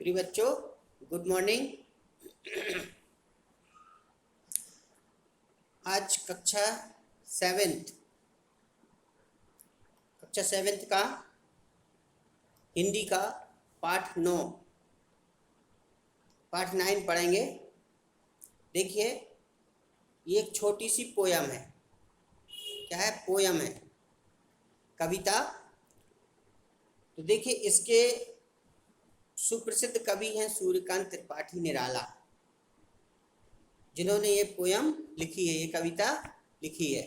प्रिय बच्चों, good morning. आज कक्षा सेवेंथ का हिंदी का पाठ 9 पढ़ेंगे। देखिए, ये एक छोटी सी पोयम है। क्या है? पोयम है, कविता। तो देखिए, इसके सुप्रसिद्ध कवि हैं सूर्यकांत त्रिपाठी निराला, जिन्होंने ये पोयम लिखी है, ये कविता लिखी है।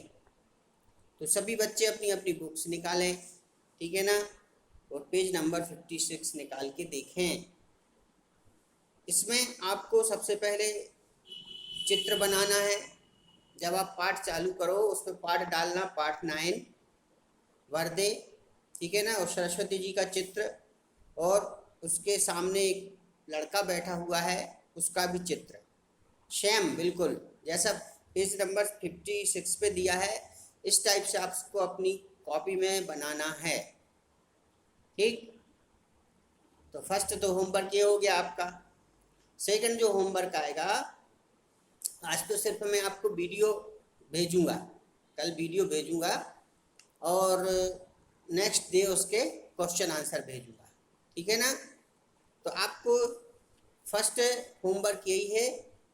तो सभी बच्चे अपनी अपनी बुक्स निकालें, ठीक है ना, और पेज नंबर 56 निकाल के देखें। इसमें आपको सबसे पहले चित्र बनाना है। जब आप पाठ चालू करो, उसमें पाठ डालना, पाठ 9 वर्दे, ठीक है ना, और सरस्वती जी का चित्र, और उसके सामने एक लड़का बैठा हुआ है, उसका भी चित्र सेम बिल्कुल जैसा पेज नंबर 56 पे दिया है। इस टाइप से आपको अपनी कॉपी में बनाना है, ठीक। तो फर्स्ट तो होमवर्क ये हो गया आपका। सेकंड जो होमवर्क आएगा, आज तो सिर्फ मैं आपको वीडियो भेजूंगा, कल वीडियो भेजूंगा और नेक्स्ट डे उसके क्वेश्चन आंसर भेजूंगा, ठीक है ना। तो आपको फर्स्ट होमवर्क यही है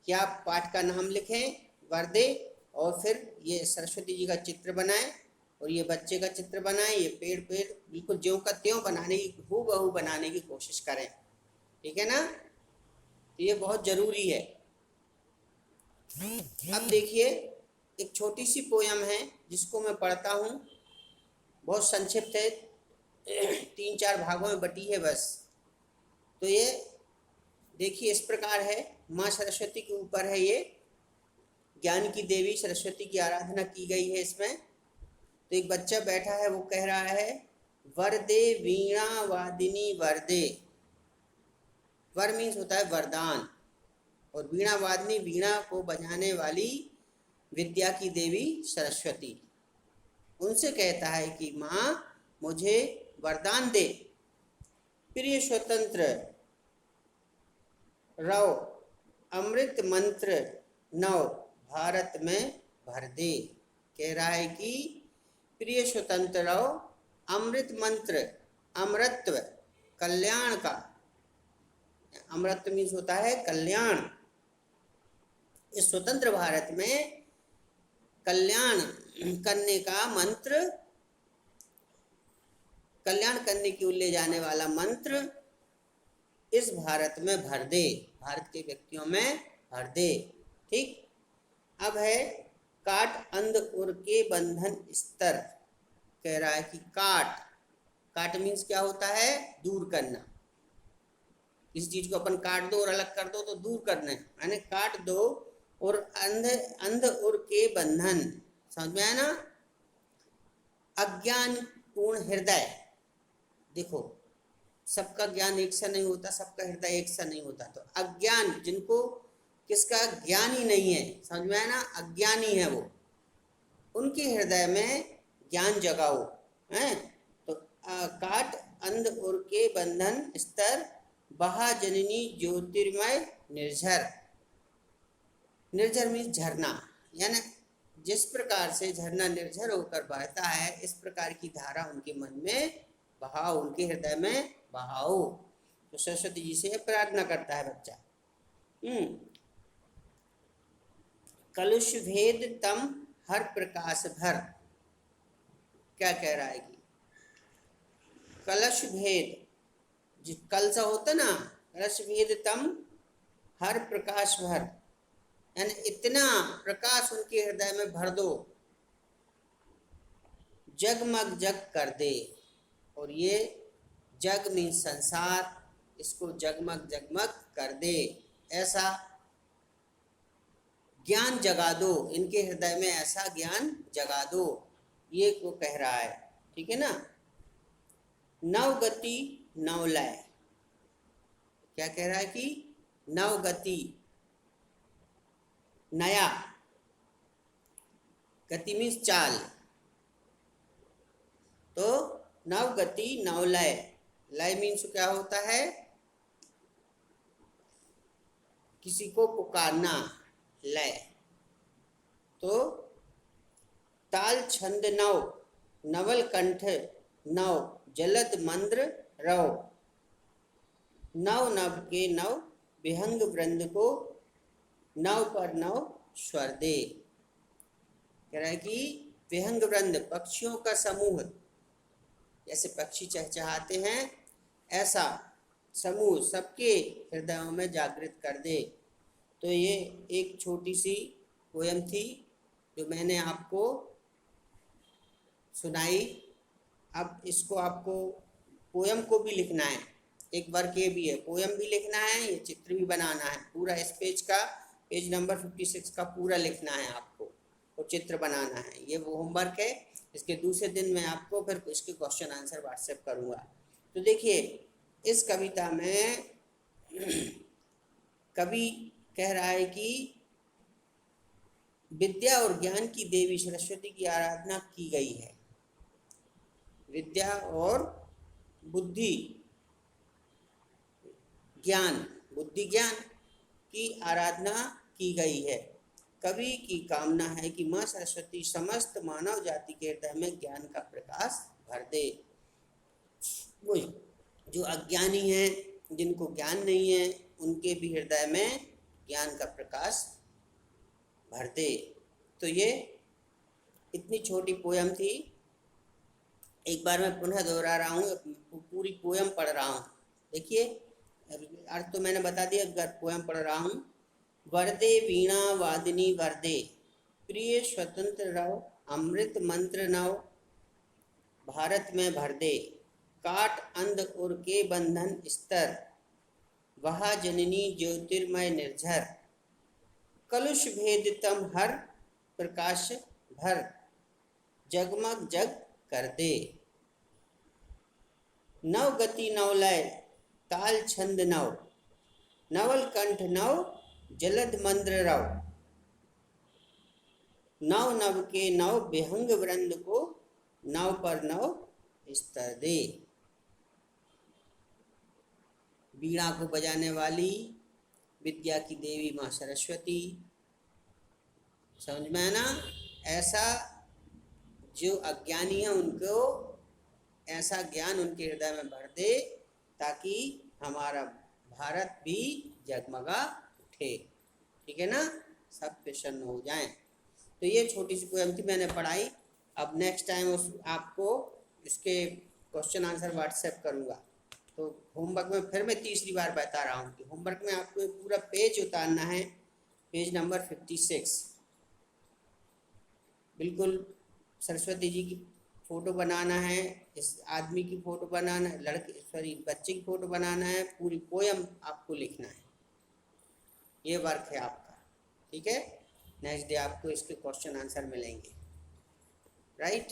कि आप पाठ का नाम लिखें, वर्दे, और फिर ये सरस्वती जी का चित्र बनाएं और ये बच्चे का चित्र बनाएं। ये पेड़ बिल्कुल ज्यों का त्यों बनाने की, हूबहू बनाने की कोशिश करें, ठीक है ना। तो ये बहुत ज़रूरी है। अब देखिए, एक छोटी सी पोयम है जिसको मैं पढ़ता हूँ, बहुत संक्षिप्त है, 3-4 भागों में बटी है बस। तो ये देखिए, इस प्रकार है। माँ सरस्वती के ऊपर है, ये ज्ञान की देवी सरस्वती की आराधना की गई है इसमें। तो एक बच्चा बैठा है, वो कह रहा है, वरदे वीणा वादिनी वरदे। वर मीन्स होता है वरदान, और वीणा वादिनी, वीणा को बजाने वाली विद्या की देवी सरस्वती। उनसे कहता है कि माँ मुझे वरदान दे, प्रिय स्वतंत्र रव अमृत मंत्र नव भारत में भर दे। कह रहा है कि प्रिय स्वतंत्र रव अमृत मंत्र, अमृतत्व, कल्याण का, अमृत मीन्स होता है कल्याण। इस स्वतंत्र भारत में कल्याण करने का मंत्र, कल्याण करने की ओर ले जाने वाला मंत्र इस भारत में भर दे, भारत के व्यक्तियों में भर दे, ठीक। अब है काट अंध उर के बंधन स्तर। कह रहा है कि काट मीन्स क्या होता है? दूर करना। किसी चीज को अपन काट दो और अलग कर दो तो दूर करना है, यानी काट दो। और अंध उर के बंधन, समझ में आया ना। अज्ञान पूर्ण हृदय, देखो सबका ज्ञान एक सा नहीं होता, सबका हृदय एक सा नहीं होता। तो अज्ञान, जिनको किसका ज्ञान ही नहीं है, समझ में आया ना, अज्ञानी है वो, उनके हृदय में ज्ञान जगाओ, हैं। तो काट अंध उर के बंधन स्तर, बहा जननी ज्योतिर्मय निर्झर। निर्झर मीन्स झरना, यानी जिस प्रकार से झरना निर्झर होकर बहता है, इस प्रकार की धारा उनके मन में बहाओ, उनके हृदय में बहाओ। तो सरस्वती जी से प्रार्थना करता है बच्चा। कलुष भेद तम हर प्रकाश भर। क्या कह रहा है कि कलश भेद, जो कलश होता ना, कलश भेद तम हर प्रकाश भर, यानी इतना प्रकाश उनके हृदय में भर दो, जगमग जग कर दे। और ये जग मीन संसार, इसको जगमग जगमग कर दे, ऐसा ज्ञान जगा दो, इनके हृदय में ऐसा ज्ञान जगा दो, ये को कह रहा है, ठीक है ना। नवगति नवलय। क्या कह रहा है कि नवगति, नया, गति मीन्स चाल, तो नवगति नवलय। लय मीन्स क्या होता है? किसी को पुकारना, लय। तो ताल छंद नव, नवल कंठ नव, जलद मंद्र रव, नव नव के नव, विहंग वृंद को नव पर नव स्वर दे। कह रहा है कि विहंग वृंद, पक्षियों का समूह, जैसे पक्षी चहचहाते हैं ऐसा समूह सबके हृदयों में जागृत कर दे। तो ये एक छोटी सी पोयम थी जो मैंने आपको सुनाई। अब इसको आपको पोयम को भी लिखना है, एक वर्क ये भी है, पोयम भी लिखना है, ये चित्र भी बनाना है। पूरा इस पेज का, पेज नंबर 56 का पूरा लिखना है आपको और चित्र बनाना है। ये वो होमवर्क है। इसके दूसरे दिन मैं आपको फिर इसके क्वेश्चन आंसर व्हाट्सएप करूँगा। तो देखिए इस कविता में कवि कह रहा है कि विद्या और ज्ञान की देवी सरस्वती की आराधना की गई है। विद्या और बुद्धि ज्ञान, बुद्धि ज्ञान की आराधना की गई है। कवि की कामना है कि माँ सरस्वती समस्त मानव जाति के हृदय में ज्ञान का प्रकाश भर दे। वो जो अज्ञानी हैं, जिनको ज्ञान नहीं है, उनके भी हृदय में ज्ञान का प्रकाश भर दे। तो ये इतनी छोटी पोयम थी। एक बार मैं पुनः दोहरा रहा हूँ, पूरी पोयम पढ़ रहा हूँ। देखिए अर्थ तो मैंने बता दिया, अगर पोयम पढ़ रहा हूँ। वरदे वीणा वादिनी वरदे, प्रिय स्वतंत्र रहो, अमृत मंत्र नव भारत में भर दे, काट अंध उर के बंधन स्तर, वहा जननी ज्योतिर्मय निर्झर, कलुष भेद तम हर प्रकाश भर, जगमग जग कर दे। नव गति नवलय ताल छंद नव, नवल कंठ नव, जलद मंद्र रव, नव नव के नव, विहंग वृंद को नव पर नव स्तर दे। वीणा को बजाने वाली विद्या की देवी माँ सरस्वती, समझ में है ना? ऐसा जो अज्ञानी है उनको ऐसा ज्ञान उनके हृदय में भर दे ताकि हमारा भारत भी जगमगा उठे। ठीक है ना? सब प्रसन्न हो जाएं। तो ये छोटी सी पोयम थी, मैंने पढ़ाई। अब नेक्स्ट टाइम आपको इसके क्वेश्चन आंसर व्हाट्सएप करूँगा। तो होमवर्क में फिर मैं तीसरी बार बता रहा हूँ कि होमवर्क में आपको एक पूरा पेज उतारना है, पेज नंबर 56। बिल्कुल सरस्वती जी की फ़ोटो बनाना है, इस आदमी की फ़ोटो बनाना है, बच्चे की फ़ोटो बनाना है, पूरी पोयम आपको लिखना है। ये वर्क है आपका। ठीक है? नेक्स्ट डे आपको इसके क्वेश्चन आंसर मिलेंगे। राइट?